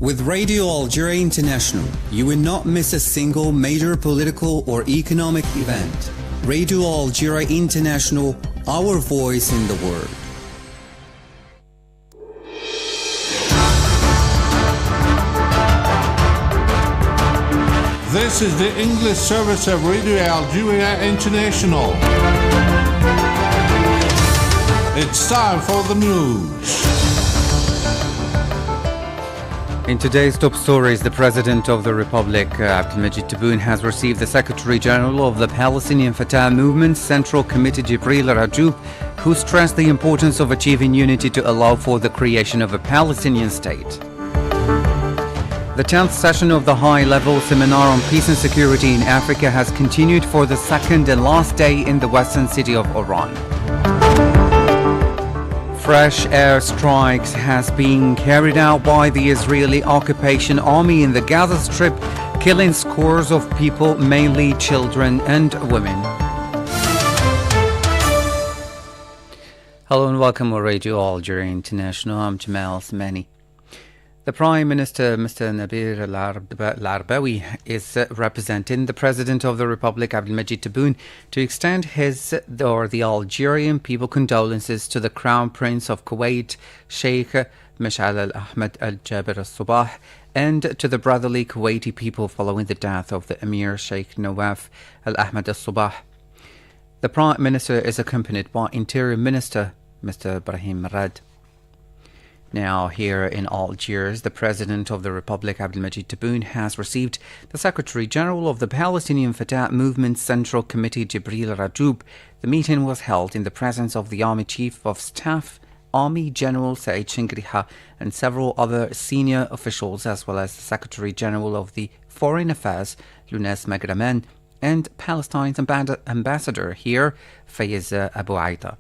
With Radio Algeria International, you will not miss a single major political or economic event. Radio Algeria International, our voice in the world. This is the English service of Radio Algeria International. It's time for the news. In today's top stories, the President of the Republic, Abdelmajid Tebboune, has received the Secretary General of the Palestinian Fatah Movement Central Committee, Jibril Rajoub, who stressed the importance of achieving unity to allow for the creation of a Palestinian state. The 10th session of the high-level seminar on peace and security in Africa has continued for the second and last day in the western city of Oran. Fresh air strikes has been carried out by the Israeli occupation army in the Gaza Strip, killing scores of people, mainly children and women. Hello and welcome to Radio Algeria International. I'm Jamal Samani. The Prime Minister, Mr. Nabir Al-Arbawi, is representing the President of the Republic, Abdelmajid Tebboune, to extend the Algerian people condolences to the Crown Prince of Kuwait, Sheikh Mashal Al-Ahmed Al-Jaber Al-Sabah, and to the brotherly Kuwaiti people following the death of the Emir Sheikh Nawaf Al-Ahmed Al-Sabah. The Prime Minister is accompanied by Interior Minister, Mr. Brahim Rad. Now, here in Algiers, the President of the Republic, Abdelmajid Tebboune, has received the Secretary General of the Palestinian Fatah Movement Central Committee, Jibril Rajoub. The meeting was held in the presence of the Army Chief of Staff, Army General Saeed Shingriha, and several other senior officials, as well as the Secretary General of the Foreign Affairs, Younes Megramen, and Palestine's ambassador here, Fayez Abu Aida.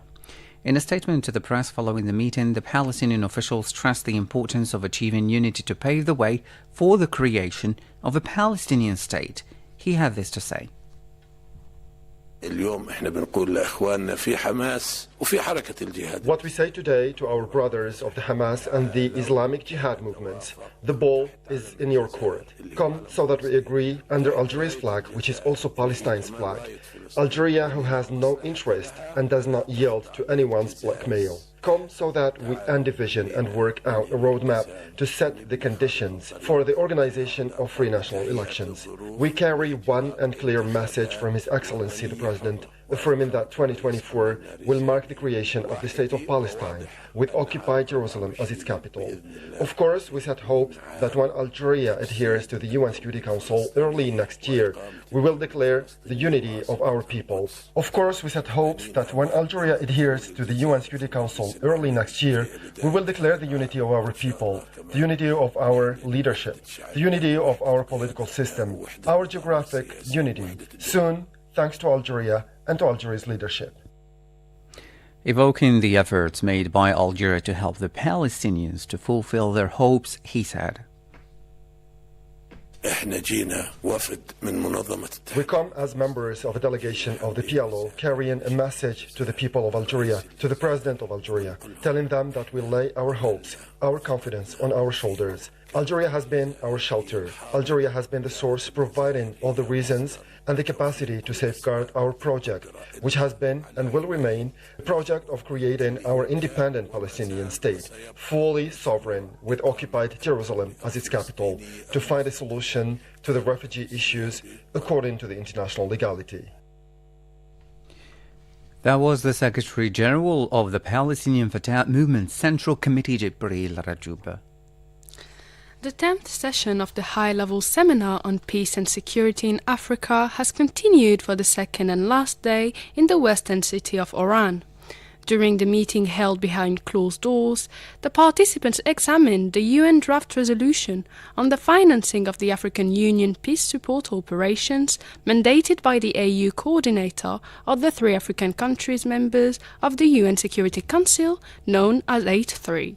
In a statement to the press following the meeting, the Palestinian officials stressed the importance of achieving unity to pave the way for the creation of a Palestinian state. He had this to say. What we say today to our brothers of the Hamas and the Islamic Jihad movements, the ball is in your court. Come so that we agree under Algeria's flag, which is also Palestine's flag. Algeria, who has no interest and does not yield to anyone's blackmail. Come so that we end division and work out a roadmap to set the conditions for the organization of free national elections. We carry one and clear message from His Excellency the President, affirming that 2024 will mark the creation of the State of Palestine, with occupied Jerusalem as its capital. Of course, we set hope that when Algeria adheres to the UN Security Council early next year, we will declare the unity of our people. Of course, we set hopes that when Algeria adheres to the UN Security Council early next year, we will declare the unity of our people, the unity of our leadership, the unity of our political system, our geographic unity, soon, thanks to Algeria and to Algeria's leadership. Evoking the efforts made by Algeria to help the Palestinians to fulfill their hopes, he said, We come as members of a delegation of the PLO carrying a message to the people of Algeria, to the President of Algeria, telling them that we lay our hopes, our confidence on our shoulders. Algeria has been our shelter. Algeria has been the source providing all the reasons and the capacity to safeguard our project, which has been and will remain a project of creating our independent Palestinian state, fully sovereign with occupied Jerusalem as its capital, to find a solution to the refugee issues according to the international legality. That was the Secretary General of the Palestinian Fatah Movement Central Committee, Jibril Rajoub. The 10th session of the high-level seminar on peace and security in Africa has continued for the second and last day in the western city of Oran. During the meeting held behind closed doors, the participants examined the UN draft resolution on the financing of the African Union peace support operations mandated by the AU coordinator of the 3 African countries members of the UN Security Council, known as A3.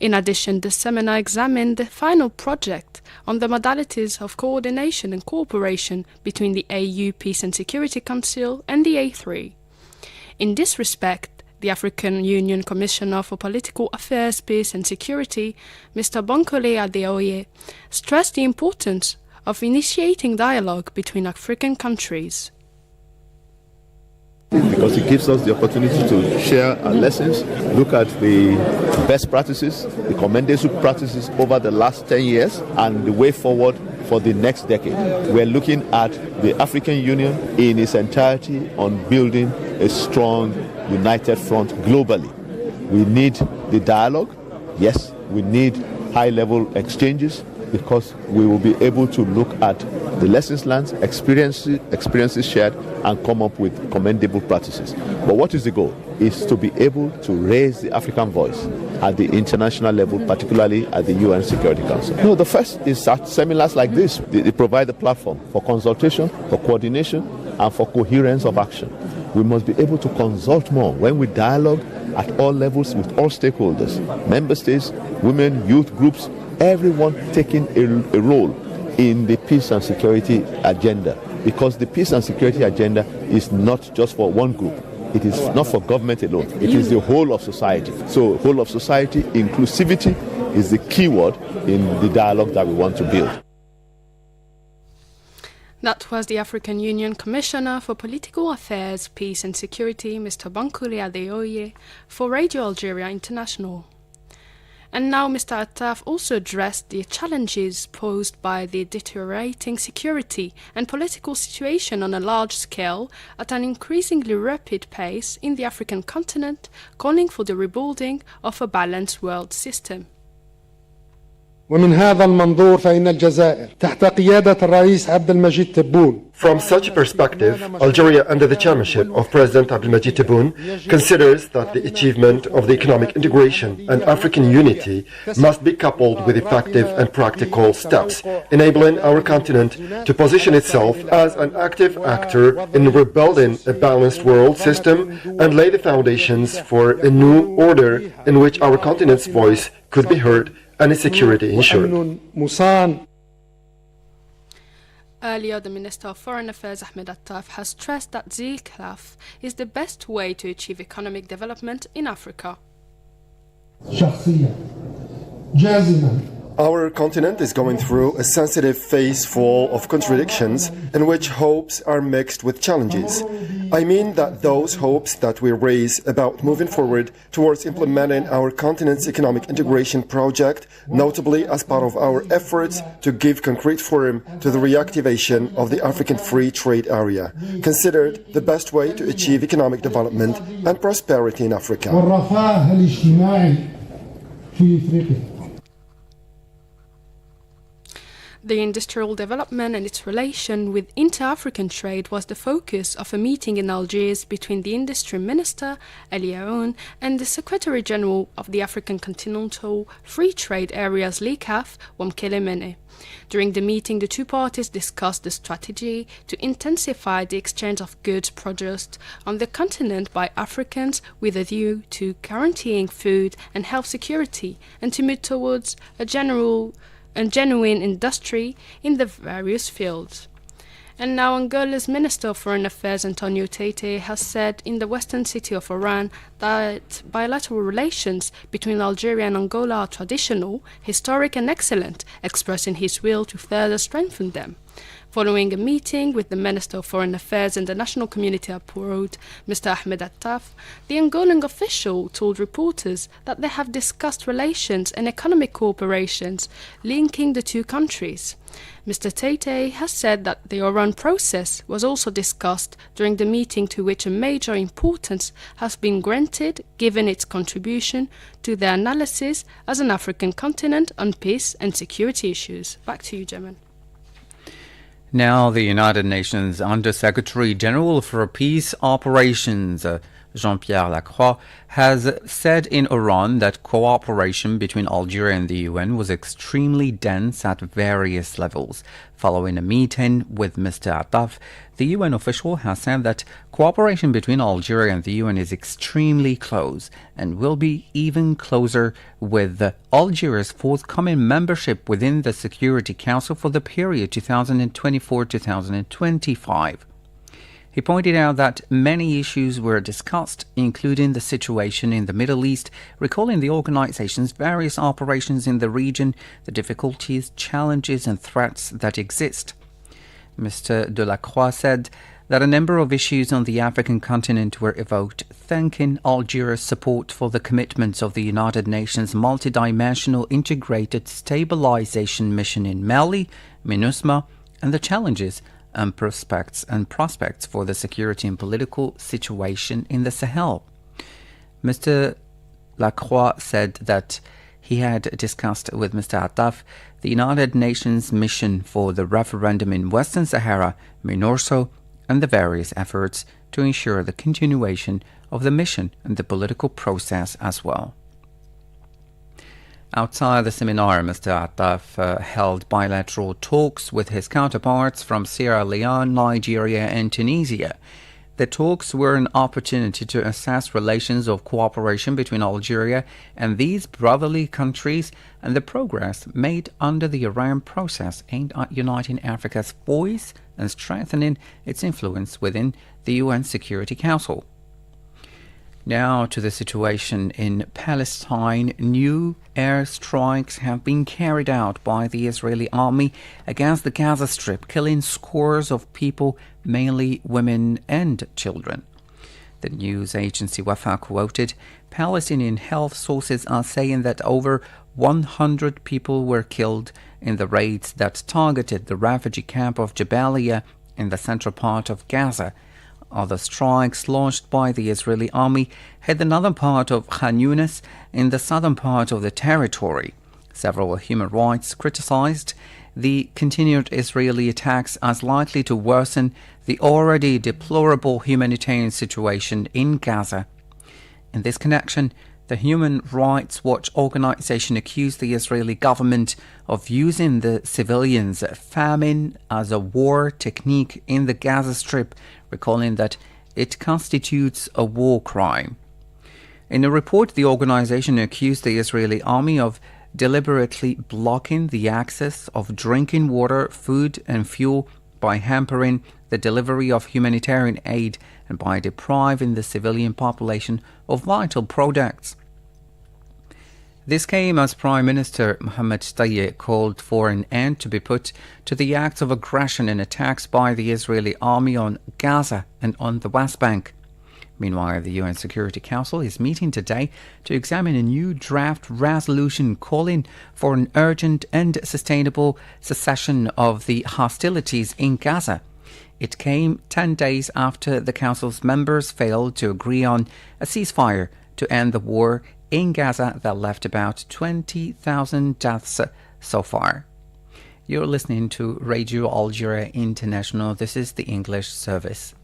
In addition, the seminar examined the final project on the modalities of coordination and cooperation between the AU Peace and Security Council and the A3. In this respect, The African Union Commissioner for Political Affairs, Peace and Security, Mr. Bankole Adeoye, stressed the importance of initiating dialogue between African countries. Because it gives us the opportunity to share our lessons, look at the best practices, the commendation practices over the last 10 years and the way forward for the next decade. We're looking at the African Union in its entirety on building a strong, united front globally. We need the dialogue. Yes, we need high-level exchanges because we will be able to look at the lessons learned, experiences shared, and come up with commendable practices. But what is the goal? Is to be able to raise the African voice at the international level, particularly at the UN Security Council. No, the first is at seminars like this. They provide a platform for consultation, for coordination, and for coherence of action. We must be able to consult more when we dialogue at all levels with all stakeholders, member states, women, youth groups, everyone taking a role in the peace and security agenda, because the peace and security agenda is not just for one group. It is not for government alone. It is the whole of society. So whole of society, inclusivity is the key word in the dialogue that we want to build. That was the African Union Commissioner for Political Affairs, Peace and Security, Mr. Bankole Adeoye, for Radio Algeria International. And now Mr. Attaf also addressed the challenges posed by the deteriorating security and political situation on a large scale at an increasingly rapid pace in the African continent, calling for the rebuilding of a balanced world system. ومن هذا المنظور فإن الجزائر تحت قيادة الرئيس عبد المجيد تبون. From such a perspective, Algeria, under the chairmanship of President Abdelmadjid Tebboune, considers that the achievement of the economic integration and African unity must be coupled with effective and practical steps, enabling our continent to position itself as an active actor in rebuilding a balanced world system and lay the foundations for a new order in which our continent's voice could be heard and its security ensured. Earlier, the Minister of Foreign Affairs, Ahmed Attaf, has stressed that Zilklaf is the best way to achieve economic development in Africa. Our continent is going through a sensitive phase full of contradictions in which hopes are mixed with challenges. I mean that those hopes that we raise about moving forward towards implementing our continent's economic integration project, notably as part of our efforts to give concrete form to the reactivation of the African Free Trade Area, considered the best way to achieve economic development and prosperity in Africa. The industrial development and its relation with inter-African trade was the focus of a meeting in Algiers between the Industry Minister, Ali Aoun, and the Secretary General of the African Continental Free Trade Areas, LECAF, Wamkele Mene. During the meeting, the two parties discussed the strategy to intensify the exchange of goods produced on the continent by Africans with a view to guaranteeing food and health security and to move towards a genuine industry in the various fields. And now Angola's Minister of Foreign Affairs, Antonio Tete, has said in the western city of Oran that bilateral relations between Algeria and Angola are traditional, historic and excellent, expressing his will to further strengthen them. Following a meeting with the Minister of Foreign Affairs and the National Community Abroad, Mr. Ahmed Attaf, the Angolan official told reporters that they have discussed relations and economic cooperations linking the two countries. Mr. Tete has said that the Oran process was also discussed during the meeting, to which a major importance has been granted given its contribution to the analysis as an African continent on peace and security issues. Back to you, German. Now, the United Nations Under-Secretary General for Peace Operations, Jean-Pierre Lacroix, has said in Oran that cooperation between Algeria and the UN was extremely dense at various levels. Following a meeting with Mr. Attaf, the UN official has said that cooperation between Algeria and the UN is extremely close and will be even closer with Algeria's forthcoming membership within the Security Council for the period 2024-2025. He pointed out that many issues were discussed, including the situation in the Middle East, recalling the organization's various operations in the region, the difficulties, challenges and threats that exist. Mr. Delacroix said that a number of issues on the African continent were evoked, thanking Algeria's support for the commitments of the United Nations Multidimensional Integrated Stabilization Mission in Mali, MINUSMA, and the challenges and prospects for the security and political situation in the Sahel. Mr. Lacroix said that he had discussed with Mr. Attaf the United Nations mission for the referendum in Western Sahara, MINURSO, and the various efforts to ensure the continuation of the mission and the political process as well. Outside the seminar, Mr. Attaf held bilateral talks with his counterparts from Sierra Leone, Nigeria and Tunisia. The talks were an opportunity to assess relations of cooperation between Algeria and these brotherly countries and the progress made under the Iran process aimed at uniting Africa's voice and strengthening its influence within the UN Security Council. Now to the situation in Palestine. New airstrikes have been carried out by the Israeli army against the Gaza Strip, killing scores of people, mainly women and children. The news agency Wafa quoted Palestinian health sources are saying that over 100 people were killed in the raids that targeted the refugee camp of Jabalia in the central part of Gaza. Other strikes launched by the Israeli army hit the northern part of Khan Yunis in the southern part of the territory. Several human rights criticized the continued Israeli attacks as likely to worsen the already deplorable humanitarian situation in Gaza. In this connection, the Human Rights Watch organization accused the Israeli government of using the civilians' famine as a war technique in the Gaza Strip, recalling that it constitutes a war crime. In a report, the organization accused the Israeli army of deliberately blocking the access of drinking water, food and fuel by hampering the delivery of humanitarian aid and by depriving the civilian population of vital products. This came as Prime Minister Mohammed Shtayyeh called for an end to be put to the acts of aggression and attacks by the Israeli army on Gaza and on the West Bank. Meanwhile, the UN Security Council is meeting today to examine a new draft resolution calling for an urgent and sustainable cessation of the hostilities in Gaza. It came 10 days after the Council's members failed to agree on a ceasefire to end the war in Gaza that left about 20,000 deaths so far. You're listening to Radio Algeria International. This is the English service.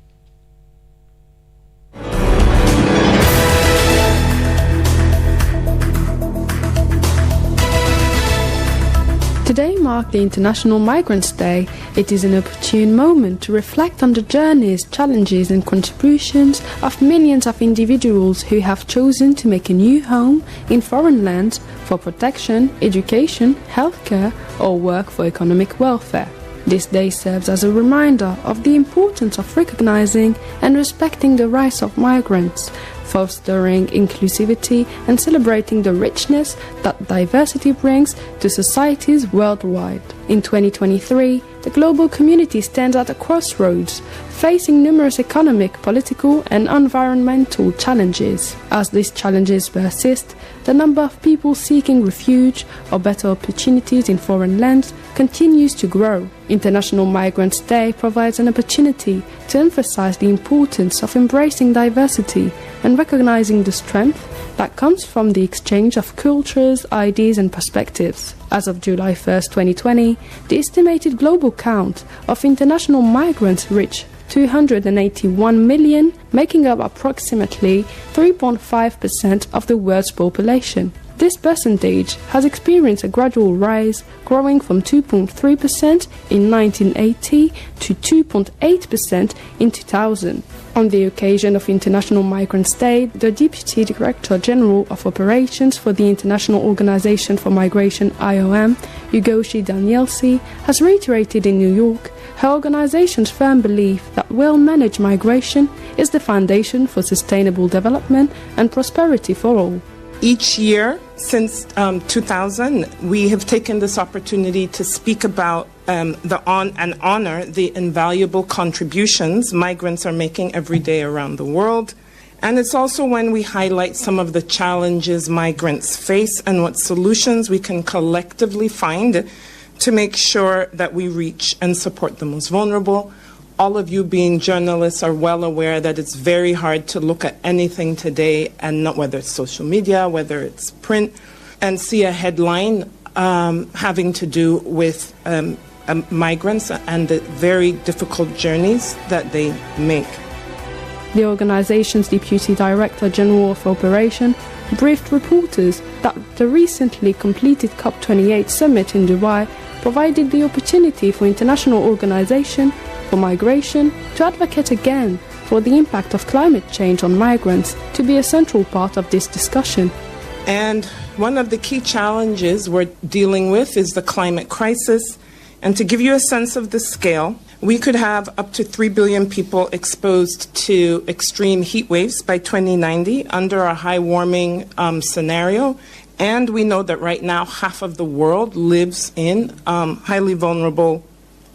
Today marks the International Migrants' Day. It is an opportune moment to reflect on the journeys, challenges and contributions of millions of individuals who have chosen to make a new home in foreign lands for protection, education, healthcare or work for economic welfare. This day serves as a reminder of the importance of recognizing and respecting the rights of migrants, fostering inclusivity and celebrating the richness that diversity brings to societies worldwide. In 2023, the global community stands at a crossroads, facing numerous economic, political and environmental challenges. As these challenges persist, the number of people seeking refuge or better opportunities in foreign lands continues to grow. International Migrants' Day provides an opportunity to emphasize the importance of embracing diversity and recognizing the strength that comes from the exchange of cultures, ideas and perspectives. As of July 1st, 2020, the estimated global count of international migrants reached 281 million, making up approximately 3.5% of the world's population. This percentage has experienced a gradual rise, growing from 2.3% in 1980 to 2.8% in 2000. On the occasion of International Migrants Day, the Deputy Director General of Operations for the International Organization for Migration IOM, Ugochi Danielsi, has reiterated in New York her organization's firm belief that well-managed migration is the foundation for sustainable development and prosperity for all. Each year since 2000, we have taken this opportunity to speak about and honor the invaluable contributions migrants are making every day around the world. And it's also when we highlight some of the challenges migrants face and what solutions we can collectively find to make sure that we reach and support the most vulnerable. All of you being journalists are well aware that it's very hard to look at anything today, and not whether it's social media, whether it's print, and see a headline having to do with migrants and the very difficult journeys that they make. The organization's Deputy Director General of Operation briefed reporters that the recently completed COP28 summit in Dubai provided the opportunity for international organization for migration to advocate again for the impact of climate change on migrants to be a central part of this discussion. And one of the key challenges we're dealing with is the climate crisis. And to give you a sense of the scale, we could have up to 3 billion people exposed to extreme heat waves by 2090 under a high warming scenario. And we know that right now half of the world lives in highly vulnerable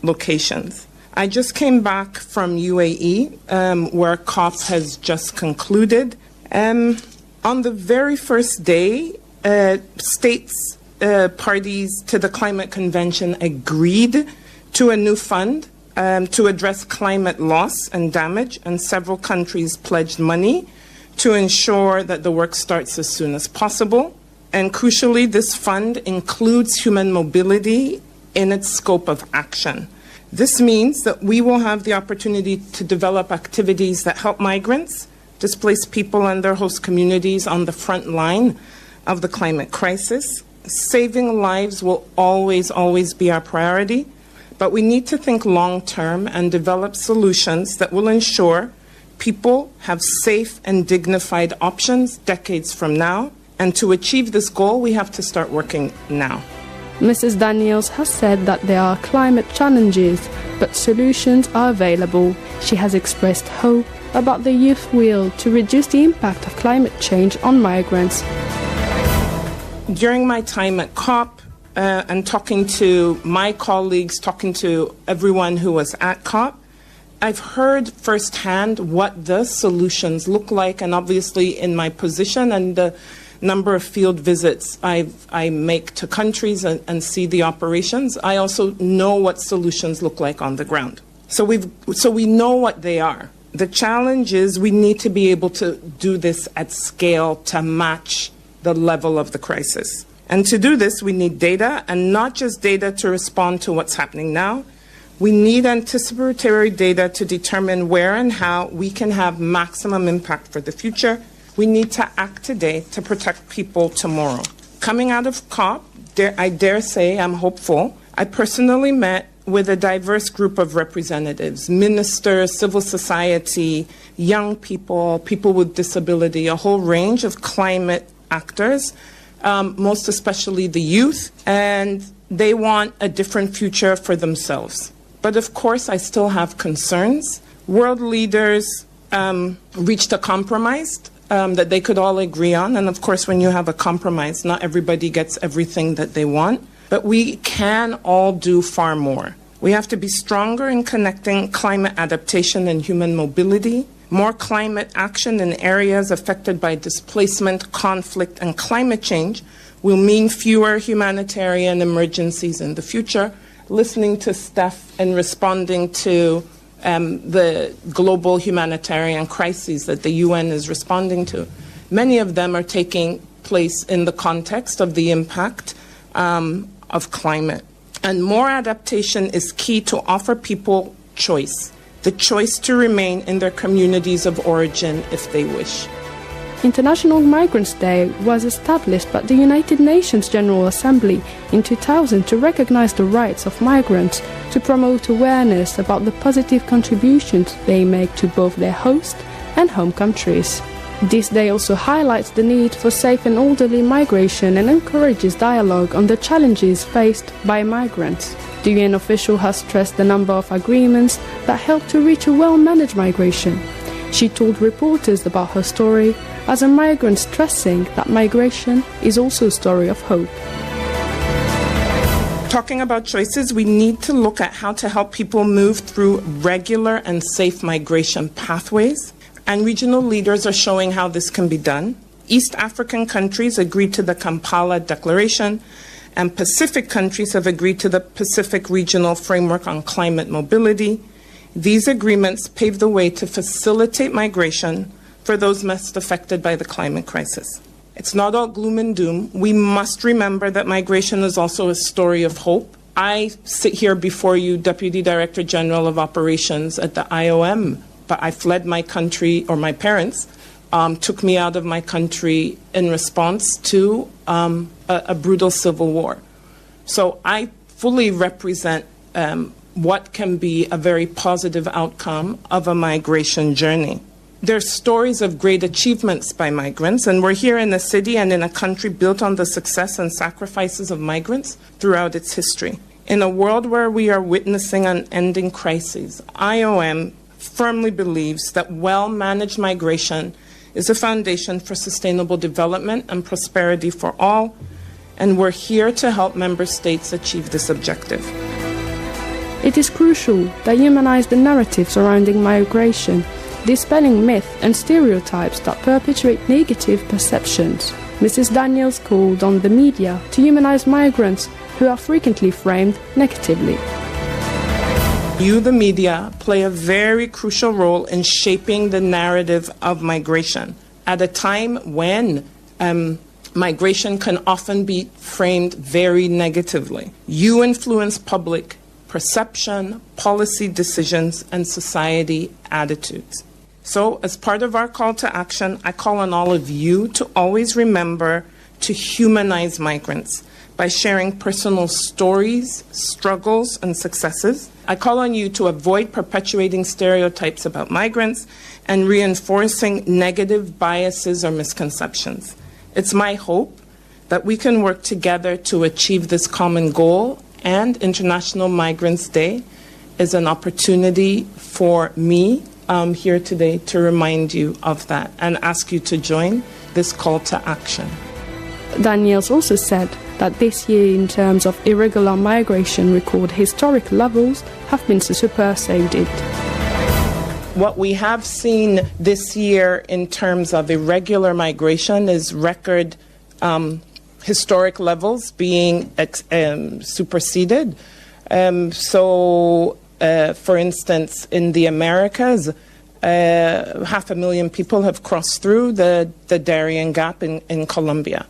locations. I just came back from UAE, where COP has just concluded. On the very first day, states parties to the Climate Convention agreed to a new fund to address climate loss and damage, and several countries pledged money to ensure that the work starts as soon as possible. And crucially, this fund includes human mobility in its scope of action. This means that we will have the opportunity to develop activities that help migrants, displaced people and their host communities on the front line of the climate crisis. Saving lives will always be our priority, but we need to think long-term and develop solutions that will ensure people have safe and dignified options decades from now. And to achieve this goal, we have to start working now. Mrs. Daniels has said that there are climate challenges, but solutions are available. She has expressed hope about the youth will to reduce the impact of climate change on migrants. During my time at COP and talking to my colleagues, talking to everyone who was at COP, I've heard firsthand what the solutions look like, and obviously in my position and the number of field visits I make to countries and see the operations, I also know what solutions look like on the ground. So we know what they are. The challenge is we need to be able to do this at scale to match the level of the crisis. And to do this, we need data, and not just data to respond to what's happening now. We need anticipatory data to determine where and how we can have maximum impact for the future. We need to act today to protect people tomorrow. Coming out of COP, I dare say I'm hopeful. I personally met with a diverse group of representatives, ministers, civil society, young people, people with disability, a whole range of climate actors, most especially the youth, and they want a different future for themselves. But of course, I still have concerns. World leaders reached a compromise that they could all agree on. And of course, when you have a compromise, not everybody gets everything that they want. But we can all do far more. We have to be stronger in connecting climate adaptation and human mobility. More climate action in areas affected by displacement, conflict, and climate change will mean fewer humanitarian emergencies in the future. Listening to Steph and responding to the global humanitarian crises that the UN is responding to, many of them are taking place in the context of the impact of climate. And more adaptation is key to offer people choice, the choice to remain in their communities of origin if they wish. International Migrants Day was established by the United Nations General Assembly in 2000 to recognize the rights of migrants, to promote awareness about the positive contributions they make to both their host and home countries. This day also highlights the need for safe and orderly migration and encourages dialogue on the challenges faced by migrants. The UN official has stressed the number of agreements that help to reach a well-managed migration. She told reporters about her story as a migrant, stressing that migration is also a story of hope. Talking about choices, we need to look at how to help people move through regular and safe migration pathways. And regional leaders are showing how this can be done. East African countries agreed to the Kampala Declaration, and Pacific countries have agreed to the Pacific Regional Framework on Climate Mobility. These agreements pave the way to facilitate migration for those most affected by the climate crisis. It's not all gloom and doom. We must remember that migration is also a story of hope. I sit here before you, Deputy Director General of Operations at the IOM, but I fled my country, or my parents took me out of my country in response to a brutal civil war. So I fully represent what can be a very positive outcome of a migration journey. There's stories of great achievements by migrants, and we're here in a city and in a country built on the success and sacrifices of migrants throughout its history. In a world where we are witnessing unending crises, IOM firmly believes that well-managed migration is a foundation for sustainable development and prosperity for all, and we're here to help member states achieve this objective. It is crucial that humanize the narrative surrounding migration, dispelling myths and stereotypes that perpetuate negative perceptions. Mrs. Daniels called on the media to humanize migrants who are frequently framed negatively. You, the media, play a very crucial role in shaping the narrative of migration at a time when migration can often be framed very negatively. You influence public perception, policy decisions, and society attitudes. So, as part of our call to action, I call on all of you to always remember to humanize migrants by sharing personal stories, struggles, and successes. I call on you to avoid perpetuating stereotypes about migrants and reinforcing negative biases or misconceptions. It's my hope that we can work together to achieve this common goal, and International Migrants Day is an opportunity for me here today to remind you of that and ask you to join this call to action. Daniels also said that this year, in terms of irregular migration, record historic levels have been superseded. What we have seen this year in terms of irregular migration is record historic levels being superseded. For instance, in the Americas, 500,000 people have crossed through the Darien Gap in Colombia.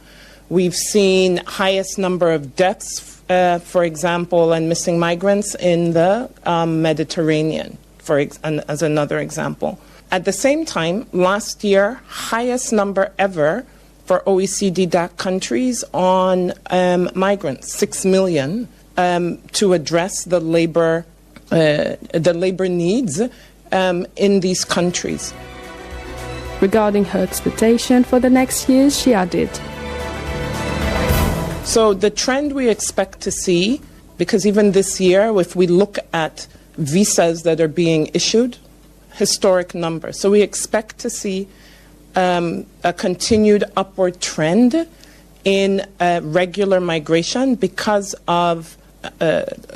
We've seen highest number of deaths, for example, and missing migrants in the Mediterranean, as another example. At the same time, last year, highest number ever for OECD-DAC countries on migrants, 6 million, to address the labor needs in these countries. Regarding her expectation for the next years, she added, so the trend we expect to see, because even this year, if we look at visas that are being issued, historic numbers. So we expect to see a continued upward trend in regular migration because of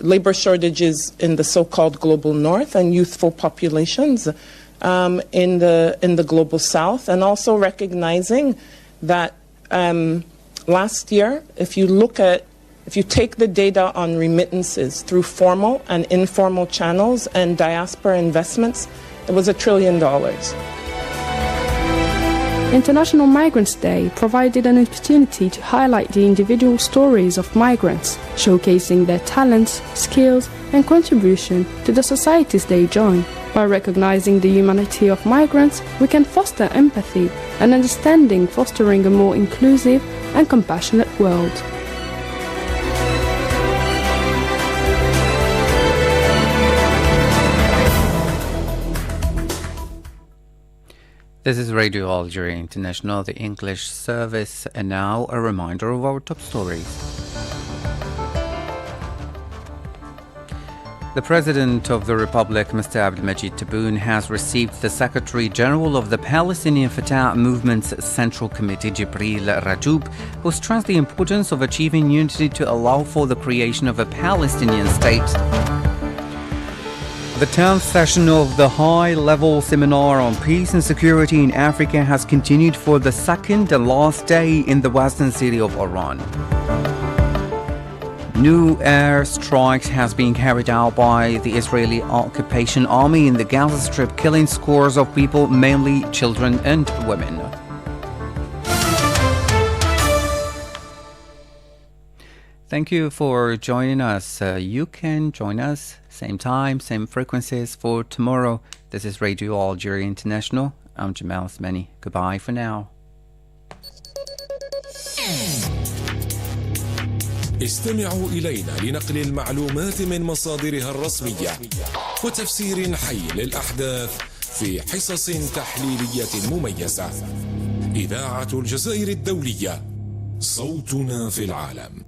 labor shortages in the so-called global north and youthful populations in the global south, and also recognizing that last year, if you take the data on remittances through formal and informal channels and diaspora investments, it was $1 trillion. International Migrants Day provided an opportunity to highlight the individual stories of migrants, showcasing their talents, skills, and contribution to the societies they join. By recognizing the humanity of migrants, we can foster empathy and understanding, fostering a more inclusive and compassionate world. This is Radio Algeria International, the English service, and now a reminder of our top stories. The President of the Republic, Mr. Abdelmajid Tebboune, has received the Secretary General of the Palestinian Fatah Movement's Central Committee, Jibril Rajoub, who stressed the importance of achieving unity to allow for the creation of a Palestinian state. The 10th session of the high-level seminar on peace and security in Africa has continued for the second and last day in the western city of Oran. New air strikes has been carried out by the Israeli occupation army in the Gaza Strip, killing scores of people, mainly children and women. Thank you for joining us. You can join us same time, same frequencies for tomorrow. This is Radio Algeria International. I'm Jamal Osmani. Goodbye for now. استمعوا إلينا لنقل المعلومات من مصادرها الرسمية وتفسير حي للأحداث في حصص تحليلية مميزة. إذاعة الجزائر الدولية، صوتنا في العالم.